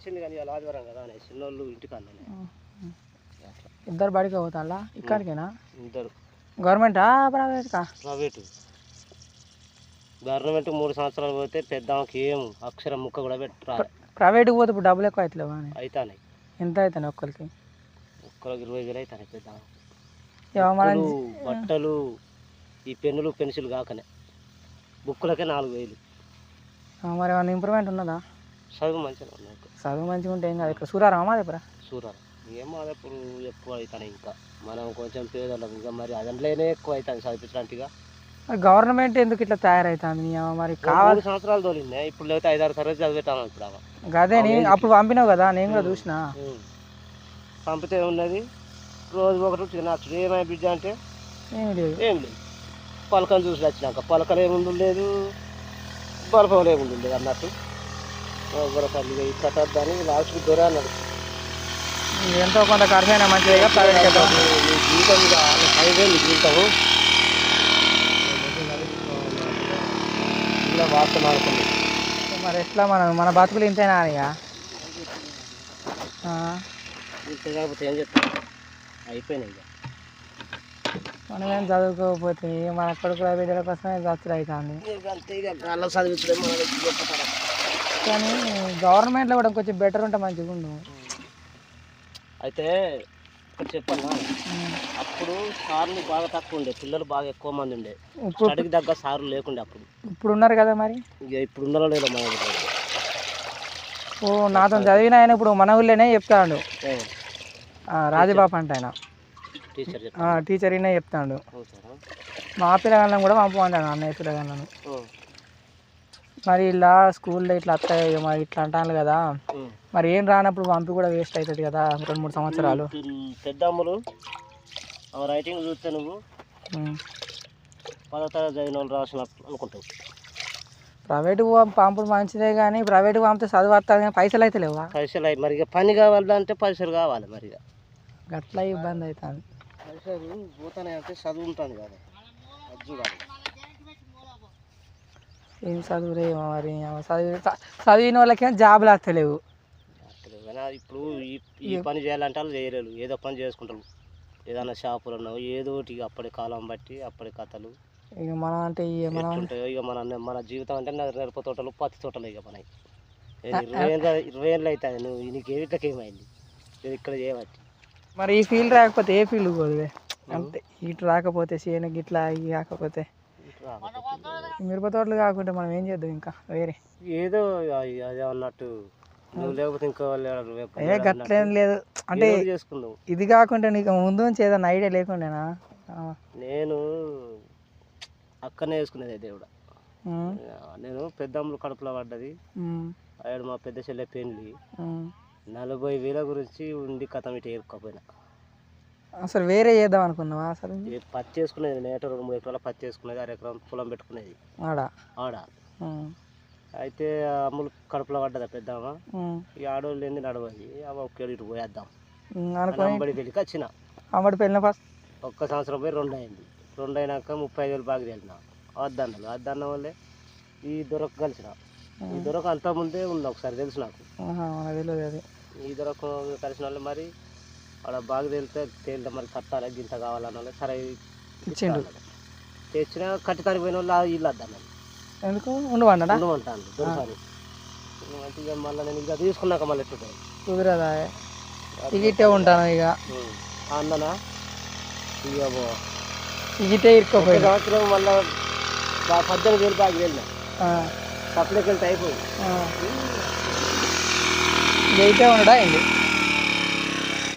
వచ్చింది కానీ అలా ఆదివారం కదా అని చిన్నోళ్ళు ఇంటికి అన్నీ ఇద్దరు బడికి పోతాళ్ళా ఇక్కడికేనా ఇద్దరు గవర్నమెంటా ప్రైవేట్కా ప్రైవేటు గవర్నమెంట్ 3 సంవత్సరాలు పోతే పెద్దమ్మకి ఏం అక్షరం ముక్క కూడా పెట్టాలి ప్రైవేట్కి పోతే ఇప్పుడు డబ్బులు ఎక్కువ అవుతలేవా అని అవుతాయి ఎంత అవుతాయి ఒక్కరికి 20,000 అవుతాయి పెద్ద బట్టలు ఈ పెన్నులు పెన్సిల్ కాకనే బుక్కులకే 4,000 మరి ఏమైనా ఇంప్రూవ్మెంట్ ఉన్నదా చదువు మంచిగా ఉన్నాయి చదువు మంచిగా ఉంటే ఏం కాదు ఇక్కడ సూరారామా మాదేపురా చూడాలి ఏమో అప్పుడు ఎక్కువ అవుతాయి ఇంకా మనం కొంచెం పేదోళ్ళం ఇంకా మరి అదంట్లోనే ఎక్కువ అవుతుంది చదివించడానికి గవర్నమెంట్ ఎందుకు ఇట్లా తయారవుతుంది మరి కావాలి 3 సంవత్సరాలు తోలింది ఇప్పుడు లేకపోతే 5-6 తరగతి చదివేటాను ఇప్పుడు అదే అప్పుడు పంపినావు కదా నేను కూడా చూసిన పంపితే ఉన్నది రోజు ఒకటి తినచ్చు ఏమైనా బిడ్డ అంటే ఏమి లేదు ఏం లేదు పలకలు చూసి వచ్చినాక పలకలు ఏముందు లేదు బలపం ఏముందు లేదు అన్నట్టు పల్లిగా కట్టద్దని లాస్ట్కి దొర అన్నాడు ఎంతో కొంత ఖర్చు అయినా మంచిగా ప్రైవేట్ జీవితం 5,000 జీవితము ఇలా వార్త మారుతుంది మరి ఎట్లా మన బతుకులు ఇంతేనా ఇక ఇంతే కాకపోతే ఏం చెప్తాను అయిపోయినాయి ఇక మనం ఏం చదువుకోకపోతే మన కొడుకుల బిడ్డల కోసమే ఖర్చులు అవుతుంది అంతే ఇక గాల్లో చదివించడం కానీ గవర్నమెంట్లో కూడా కొంచెం బెటర్ ఉంటే మంచిగా ఉండు అయితే ఇక్కడ చెప్పన్నా అప్పుడు సార్లు బాగా తక్కువ ఉండే పిల్లలు బాగా ఎక్కువ మంది ఉండే స్టడీకి తగ్గ సార్లు లేకుండే అప్పుడు ఇప్పుడు ఉన్నారు కదా మరి ఇక ఇప్పుడు ఉన్నారో లేదో మన ఓ నాతో చదివిన ఆయన ఇప్పుడు మన ఊళ్ళోనే చెప్తాడు రాజబాబు అంటే ఆయన టీచర్ అయినా చెప్తాడు మా పిల్లగాళ్ళని కూడా పంపమంటాడు అన్నయ్య పిల్లగాళ్ళను మరి ఇలా స్కూల్లో ఇట్లా వస్తాయి మరి ఇట్లా అంటాను కదా మరి ఏం రానప్పుడు పంపి కూడా వేస్ట్ అవుతుంది కదా 2-3 సంవత్సరాలు పెద్దమ్మలు రైటింగ్ చూస్తే నువ్వు 10వ తరగతి చదివిన వాళ్ళు రాసినట్టు అనుకుంటావు ప్రైవేట్ పంపుడు మంచిదే కానీ ప్రైవేట్ పంపితే చదువు వస్తుంది కానీ పైసలు అయితే లేవా పైసలు అవి మరి పని కావాలంటే పైసలు కావాలి మరి అట్లా ఇబ్బంది అవుతుంది పైసలు పోతానే అంటే చదువు ఉంటుంది కదా అది చూడాలి ఏం చదువులేమో మరి చదివిన వాళ్ళకేమో జాబులు వస్తలేవు ఇప్పుడు ఈ పని చేయాలంటే వాళ్ళు చేయలేరు ఏదో పని చేసుకుంటారు ఏదైనా షాపులు ఉన్నావు ఏదో ఒకటి అప్పటి కాలం బట్టి అప్పటి కథలు ఇక మనం అంటే ఉంటాయో ఇక మన జీవితం అంటే మిరప తోటలు పత్తి తోటలు ఇక మనకి 20 ఏళ్ళు అవుతుంది నువ్వు నీకు ఏమిటకేమైంది నేను ఇక్కడ చేయబట్టి మరి ఈ ఫీల్డ్ రాకపోతే ఏ ఫీల్డ్ పోదువే అంతే ఇటు రాకపోతే చేయను ఇట్లా ఇవి కాకపోతే మిరప తోటలు కాకుంటే మనం ఏం చేద్దాం ఇంకా వేరే ఏదో అదే అన్నట్టు నువ్వు లేకపోతే ఇంకా ఏ గట్లేం లేదు అంటే చేసుకున్నావు ఇది కాకుండా నీకు ముందు నుంచి ఏదైనా ఐడియా లేకుండానా నేను అక్కనే వేసుకునేది దేవుడా నేను పెద్దమ్మలు కడుపులో పడ్డది ఆడు మా పెద్ద చెల్లె పెళ్ళి 40,000 గురించి ఉండి కథ ఇటు ఏరుకోపోయినా అసలు వేరే చేద్దాం అనుకున్నావా అసలు పత్తి చేసుకునేది నేట 2-3 ఎకరాల పత్తి చేసుకునేది 6 ఎకరాల పొలం పెట్టుకునేది ఆడ అయితే అమ్ములు కడుపులో పడ్డదా పెద్దమ్మ ఈ ఆడవాళ్ళు ఏంది నడవాలి అమ్మ ఒక్కడు ఇటు పోయేద్దాం అమ్మడి పెళ్ళికి వచ్చిన అమ్మడి పెళ్ళిన ఫస్ట్ 1 సంవత్సరం పోయి 2 అయింది 2 అయినాక 35,000 బాగా వెళ్ళిన వద్దన్న వాళ్ళే ఈ దొరకు కలిసిన ఈ దొరకు అంత ముందే ఉంది ఒకసారి తెలుసు నాకు ఈ దొరకు కలిసిన వాళ్ళు మరి అక్కడ బాగా తేలితే మరి కట్టాలి గింత కావాలన్న వాళ్ళు సరే తెచ్చిన కట్టి తరిగిపోయిన వాళ్ళు ఇల్లు వద్దన్నాను ఎందుకు ఉండమంటాను దొరకాలి మంచిగా మళ్ళీ నేను ఇక తీసుకున్నాక మళ్ళీ ఎట్టు కుదరదా ఇగిటే ఉంటాను ఇక అన్ననా ఇక ఇగిటే ఇరుక్కోపోయి సంవత్సరం మళ్ళీ 18,000 బాగా వెళ్ళిన సప్లైకి వెళ్తే అయిపోయింది ఇగితే ఉండడా ఏంటి